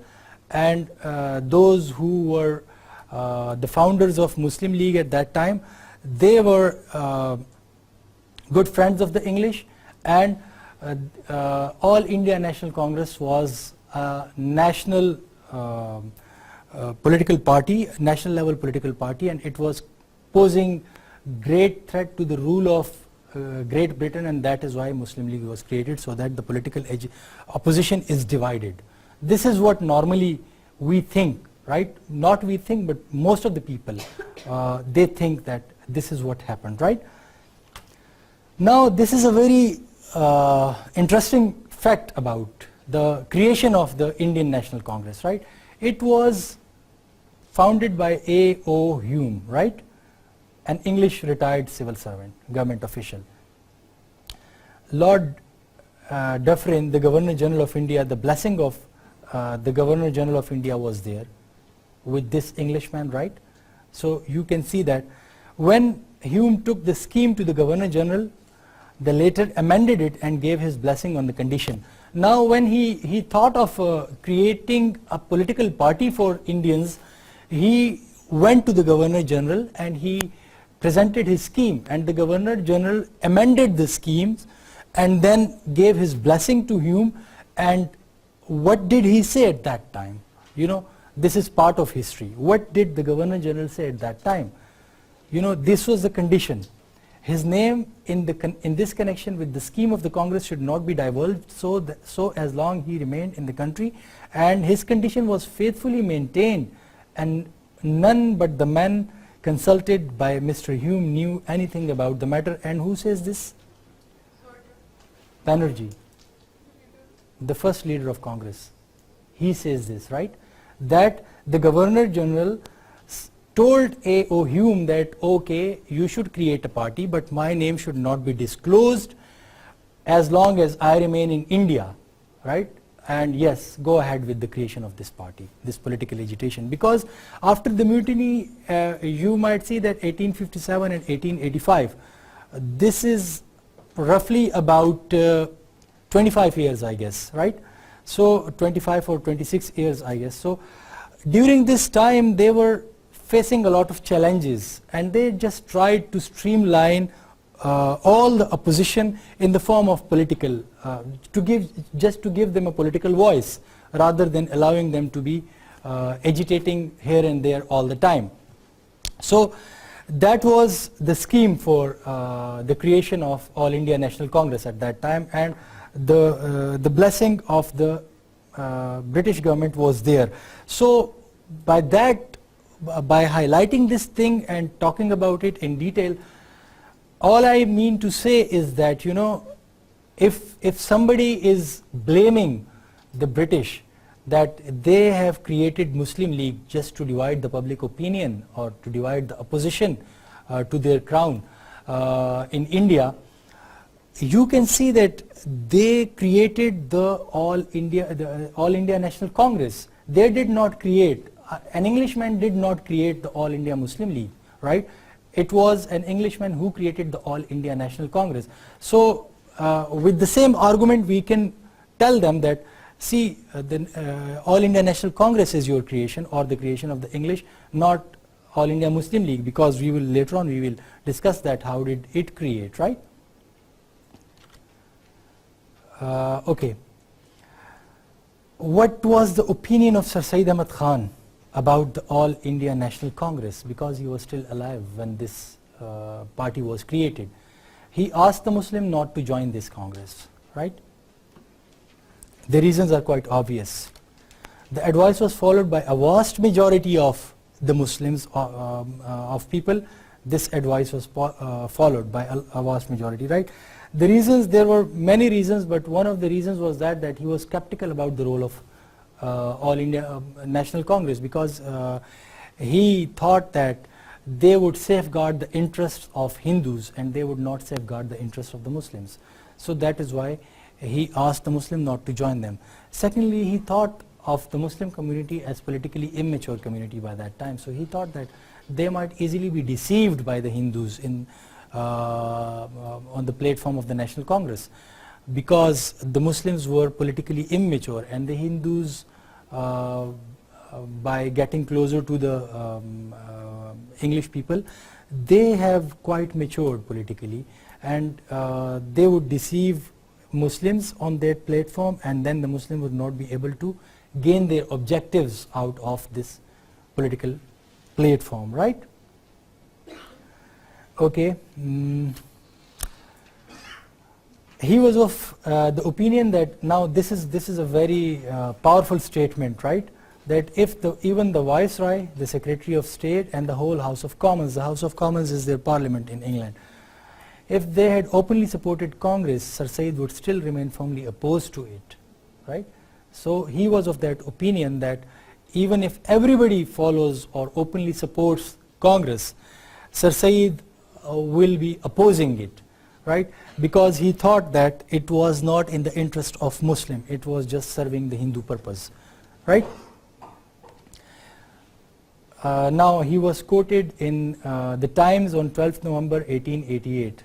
and those who were the founders of Muslim League at that time. They were good friends of the English, and All India National Congress was a national political party, national level political party, and it was posing great threat to the rule of Great Britain, and that is why Muslim League was created, so that the political opposition is divided. This is what normally we think, right? Not we think, but most of the people, they think that this is what happened, right? Now this is a very interesting fact about the creation of the Indian National Congress, right? It was founded by A.O. Hume, right? An English retired civil servant, government official. Lord Dufferin, the Governor General of India, the blessing of the Governor General of India was there with this Englishman, right? So you can see that when Hume took the scheme to the Governor General, they later amended it and gave his blessing on the condition. Now when he thought of creating a political party for Indians, he went to the Governor General and he presented his scheme, and the Governor General amended the schemes and then gave his blessing to Hume. And what did he say at that time? You know, this is part of history. What did the Governor General say at that time? You know, this was the condition. His name in this connection with the scheme of the Congress should not be divulged, so as long he remained in the country, and his condition was faithfully maintained, and none but the men consulted by Mr. Hume knew anything about the matter. And who says this? Banerjee, the first leader of Congress. He says this, right? That the Governor General told A.O. Hume that, okay, you should create a party, but my name should not be disclosed as long as I remain in India, right? And yes, go ahead with the creation of this party, this political agitation. Because after the mutiny, you might see that 1857 and 1885, this is roughly about 25 years, I guess, right? So 25 or 26 years, I guess. So during this time, they were facing a lot of challenges, and they just tried to streamline all the opposition in the form of political, to give them a political voice, rather than allowing them to be agitating here and there all the time. So that was the scheme for the creation of All India National Congress at that time, and the blessing of the British government was there. So by highlighting this thing and talking about it in detail, all I mean to say is that, you know, if somebody is blaming the British that they have created Muslim League just to divide the public opinion or to divide the opposition to their crown in India, you can see that they created the All India National Congress. They did not create, an Englishman did not create the All India Muslim League, right? It was an Englishman who created the All India National Congress. So with the same argument, we can tell them that, see, the All India National Congress is your creation, or the creation of the English, not All India Muslim League, because we will later on we will discuss that how did it create, right? Okay. What was the opinion of Sir Syed Ahmad Khan about the All India National Congress, because he was still alive when this party was created? He asked the Muslim not to join this Congress, right? The reasons are quite obvious. The advice was followed by a vast majority of the Muslims, of people. This advice was followed by a vast majority, right? The reasons, there were many reasons, but one of the reasons was that he was skeptical about the role of All India National Congress, because he thought that they would safeguard the interests of Hindus and they would not safeguard the interests of the Muslims. So that is why he asked the Muslim not to join them. Secondly, he thought of the Muslim community as politically immature community by that time. So he thought that they might easily be deceived by the Hindus on the platform of the National Congress. because the Muslims were politically immature, and the Hindus, by getting closer to the English people, they have quite matured politically, and they would deceive Muslims on their platform, and then the Muslims would not be able to gain their objectives out of this political platform, right? Okay. He was of the opinion that, now this is a very powerful statement, right? That if even the Viceroy, the Secretary of State, and the whole House of Commons, the House of Commons is their parliament in England, if they had openly supported Congress, Sir Said would still remain firmly opposed to it, right? So he was of that opinion that even if everybody follows or openly supports Congress, Sir Said will be opposing it, right? Because he thought that it was not in the interest of Muslim, it was just serving the Hindu purpose, right? Now he was quoted in the Times on 12th November 1888.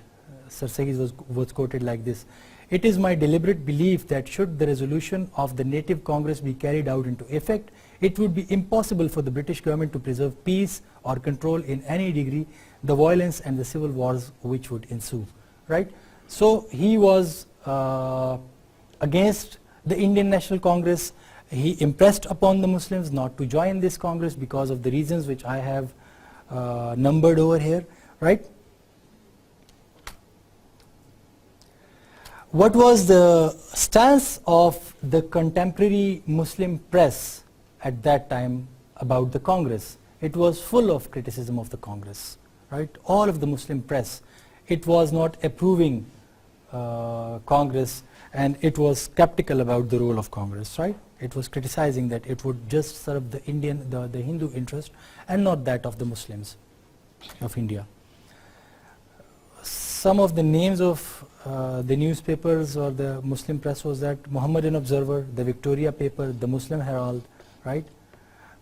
Sir Said was quoted like this: "It is my deliberate belief that should the resolution of the Native Congress be carried out into effect, it would be impossible for the British government to preserve peace or control in any degree the violence and the civil wars which would ensue." Right? So he was against the Indian National Congress. He impressed upon the Muslims not to join this Congress because of the reasons which I have numbered over here, right? What was the stance of the contemporary Muslim press at that time about the Congress? It was full of criticism of the Congress, right? All of the Muslim press, it was not approving Congress, and it was skeptical about the role of Congress, right? It was criticizing that it would just serve the the Hindu interest and not that of the Muslims of India. Some of the names of the newspapers or the Muslim press was that Mohammedan Observer, the Victoria paper, the Muslim Herald, right?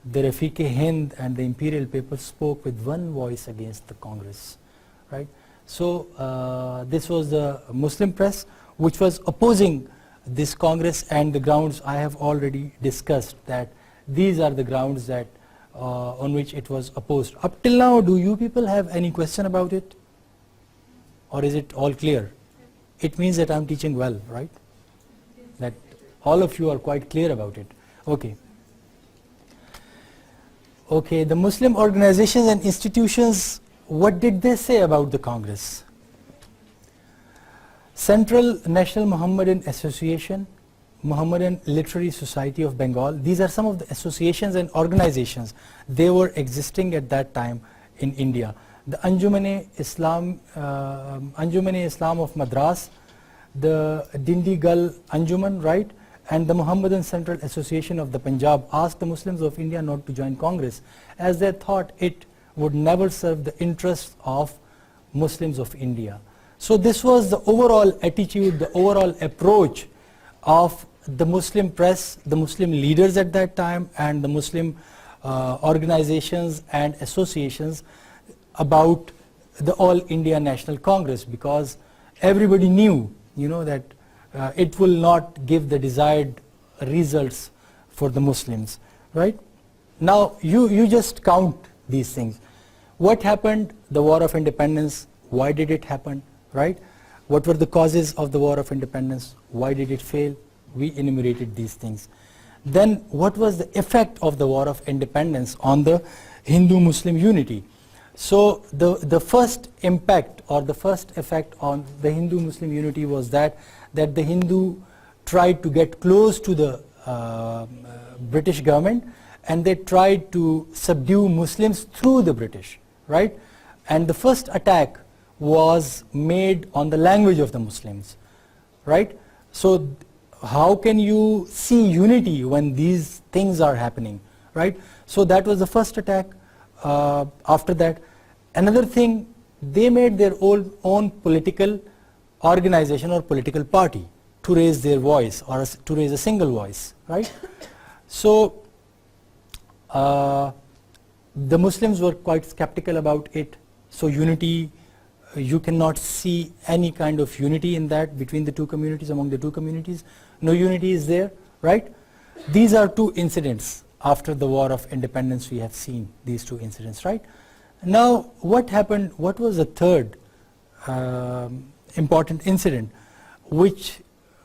The Rafiq-e-Hind and the Imperial paper spoke with one voice against the Congress, right? So this was the Muslim press which was opposing this Congress, and the grounds I have already discussed, that these are the grounds that on which it was opposed. Up till now, do you people have any question about it? Or is it all clear? It means that I'm teaching well, right? That all of you are quite clear about it. Okay. Okay, the Muslim organizations and institutions, what did they say about the Congress? Central National Muhammadan Association, Muhammadan Literary Society of Bengal, these are some of the associations and organizations. They were existing at that time in India. The Anjuman-e-Islam of Madras, the Dindigal Anjuman, right? And the Muhammadan Central Association of the Punjab asked the Muslims of India not to join Congress, as they thought it would never serve the interests of Muslims of India. So this was the overall attitude, the overall approach of the Muslim press, the Muslim leaders at that time, and the Muslim organizations and associations about the All India National Congress, because everybody knew, that it will not give the desired results for the Muslims, right? Now you just count these things. What happened? The War of Independence. Why did it happen? Right? What were the causes of the War of Independence? Why did it fail? We enumerated these things. Then what was the effect of the War of Independence on the Hindu-Muslim unity? So the first impact or the first effect on the Hindu-Muslim unity was that the Hindu tried to get close to the British government, and they tried to subdue Muslims through the British, right? And the first attack was made on the language of the Muslims, right? So how can you see unity when these things are happening, right? So that was the first attack. After that, another thing, they made their own political organization or political party to raise their voice, or to raise a single voice, right? So the Muslims were quite skeptical about it. So unity you cannot see any kind of unity in that between the two communities, among the two communities. No unity is there, right? These are two incidents after the War of Independence. We have seen these two incidents, right? Now, what happened? What was the third important incident which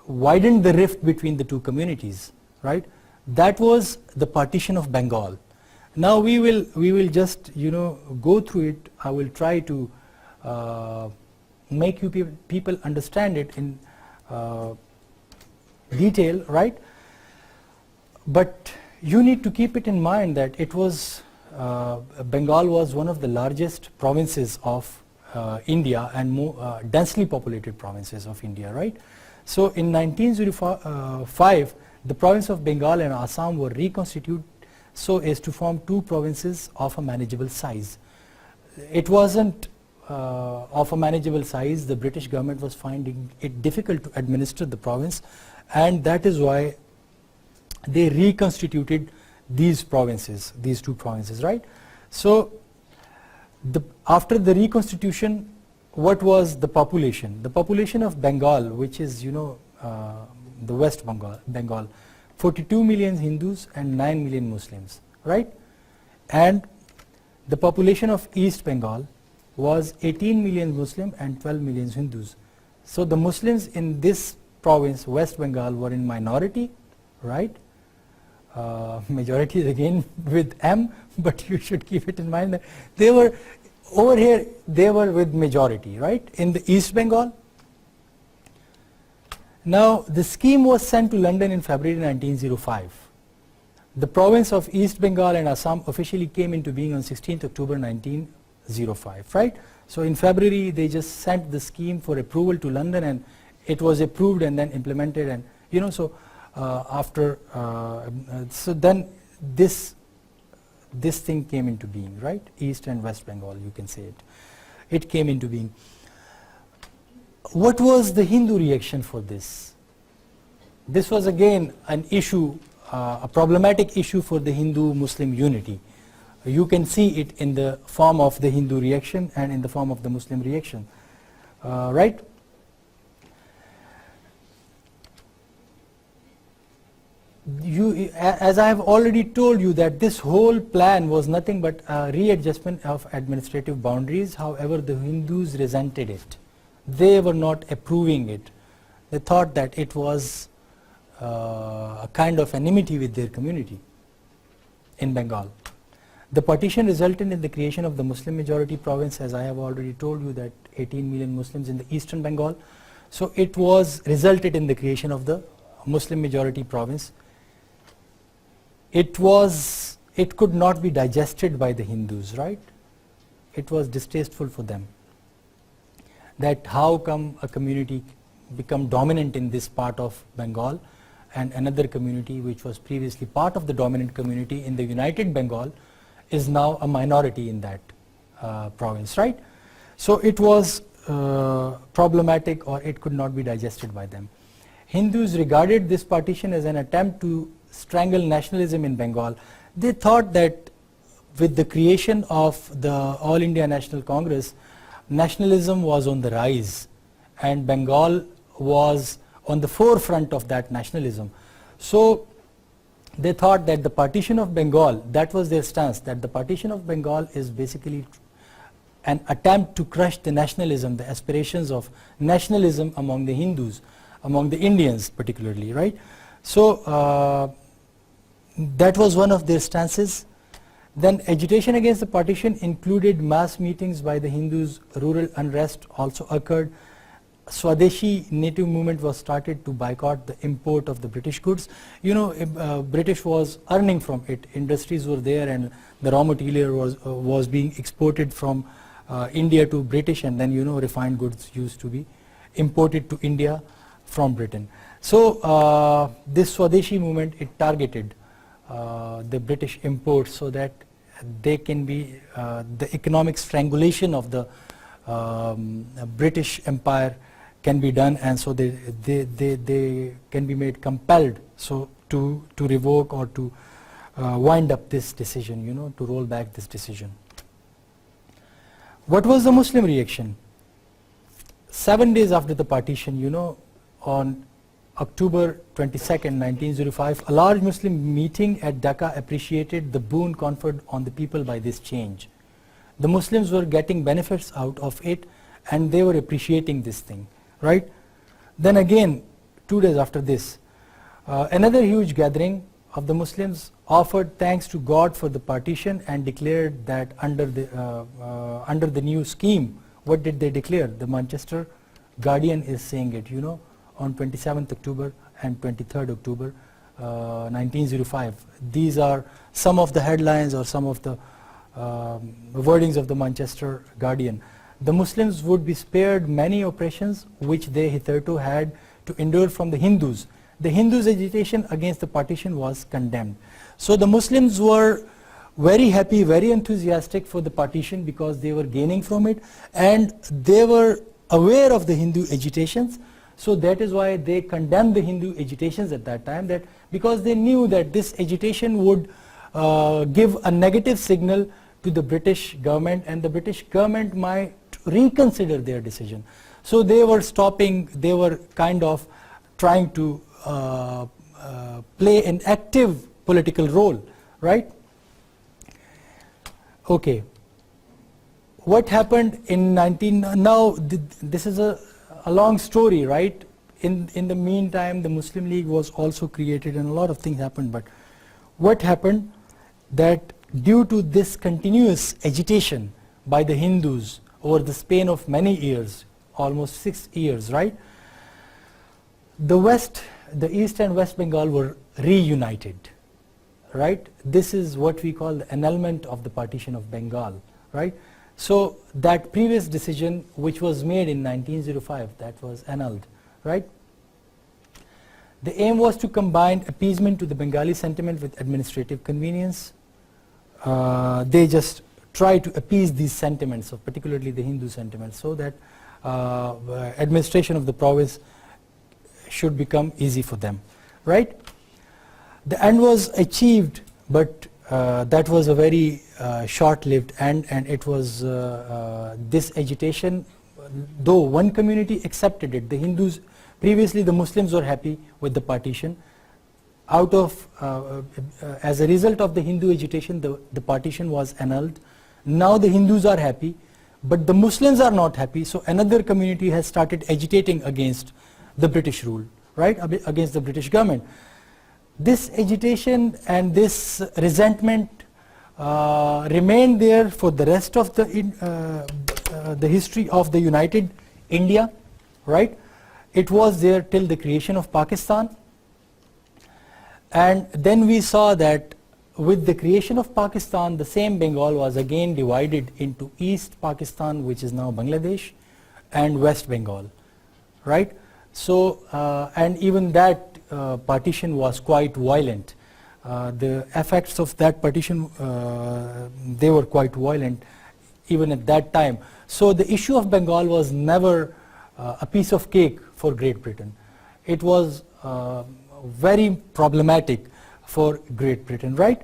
widened the rift between the two communities, right? That was the partition of Bengal. Now we will just go through it. I will try to make you people understand it in detail, right? But you need to keep it in mind that it was Bengal was one of the largest provinces of India and more densely populated provinces of India, right? So in 1905, the province of Bengal and Assam were reconstituted so as to form two provinces of a manageable size. It wasn't of a manageable size. The British government was finding it difficult to administer the province, and that is why they reconstituted these provinces, these two provinces, right? So after the reconstitution, what was the population? The population of Bengal, which is the West Bengal, 42 million Hindus and 9 million Muslims, right? And the population of East Bengal was 18 million Muslim and 12 million Hindus. So the Muslims in this province, West Bengal, were in minority, right? Majority is again with M, but you should keep it in mind that they were over here, they were with majority, right, in the East Bengal. Now the scheme was sent to London in February 1905. The province of East Bengal and Assam officially came into being on 16th October 1905, right? So in February they just sent the scheme for approval to London, and it was approved and then implemented, and so so then this thing came into being, right? East and West Bengal, you can say it came into being. What was the Hindu reaction for this? This was again an issue, a problematic issue for the Hindu-Muslim unity. You can see it in the form of the Hindu reaction and in the form of the Muslim reaction, right? As I have already told you, that this whole plan was nothing but a readjustment of administrative boundaries. However, the Hindus resented it. They were not approving it. They thought that it was a kind of enmity with their community in Bengal. The partition resulted in the creation of the Muslim majority province, as I have already told you, that 18 million Muslims in the eastern Bengal. So it was resulted in the creation of the Muslim majority province. It could not be digested by the Hindus, right? It was distasteful for them. That how come a community become dominant in this part of Bengal, and another community which was previously part of the dominant community in the United Bengal is now a minority in that province, right? So it was problematic, or it could not be digested by them. Hindus regarded this partition as an attempt to strangle nationalism in Bengal. They thought that with the creation of the All India National Congress, nationalism was on the rise, and Bengal was on the forefront of that nationalism. So they thought that the partition of Bengal, that was their stance, that the partition of Bengal is basically an attempt to crush the nationalism, the aspirations of nationalism among the Hindus, among the Indians particularly, right? So that was one of their stances. Then agitation against the partition included mass meetings by the Hindus. Rural unrest also occurred. Swadeshi native movement was started to boycott the import of the British goods. British was earning from it. Industries were there, and the raw material was being exported from India to British, and then refined goods used to be imported to India from Britain. So this Swadeshi movement, it targeted the British imports so that they can be the economic strangulation of the British Empire can be done, and so they can be made compelled so to revoke or to wind up this decision, to roll back this decision. What was the Muslim reaction? 7 days after the partition, you know, on October 22nd, 1905, a large Muslim meeting at Dhaka appreciated the boon conferred on the people by this change. The Muslims were getting benefits out of it and they were appreciating this thing, right? Then again, 2 days after this, another huge gathering of the Muslims offered thanks to God for the partition and declared that under the new scheme, what did they declare? The Manchester Guardian is saying it, you know, on 27th October and 23rd October 1905. These are some of the headlines or some of the wordings of the Manchester Guardian. The Muslims would be spared many oppressions which they hitherto had to endure from the Hindus. The Hindus' agitation against the partition was condemned. So the Muslims were very happy, very enthusiastic for the partition because they were gaining from it and they were aware of the Hindu agitations. So that is why they condemned the Hindu agitations at that time, that because they knew that this agitation would give a negative signal to the British government and the British government might reconsider their decision. So they were stopping, they were kind of trying to play an active political role, right? Okay. What happened in this is a long story, right? In the meantime, the Muslim League was also created and a lot of things happened, but what happened that due to this continuous agitation by the Hindus over the span of many years, almost 6 years, right? The East and West Bengal were reunited, right? This is what we call the annulment of the partition of Bengal, right? So that previous decision which was made in 1905, that was annulled, right? The aim was to combine appeasement to the Bengali sentiment with administrative convenience. They just try to appease these sentiments, of particularly the Hindu sentiments, so that administration of the province should become easy for them, right? The end was achieved, but that was a very short-lived end, and it was this agitation, though one community accepted it, the Hindus, previously the Muslims were happy with the partition. Out of, as a result of the Hindu agitation, the partition was annulled. Now the Hindus are happy, but the Muslims are not happy, so another community has started agitating against the British rule, right, against the British government. This agitation and this resentment remained there for the rest of the history of the United India, right? It was there till the creation of Pakistan. And then we saw that with the creation of Pakistan, the same Bengal was again divided into East Pakistan, which is now Bangladesh, and West Bengal, right? So, and even that partition was quite violent. The effects of that partition, they were quite violent even at that time. So the issue of Bengal was never a piece of cake for Great Britain. It was very problematic for Great Britain, right?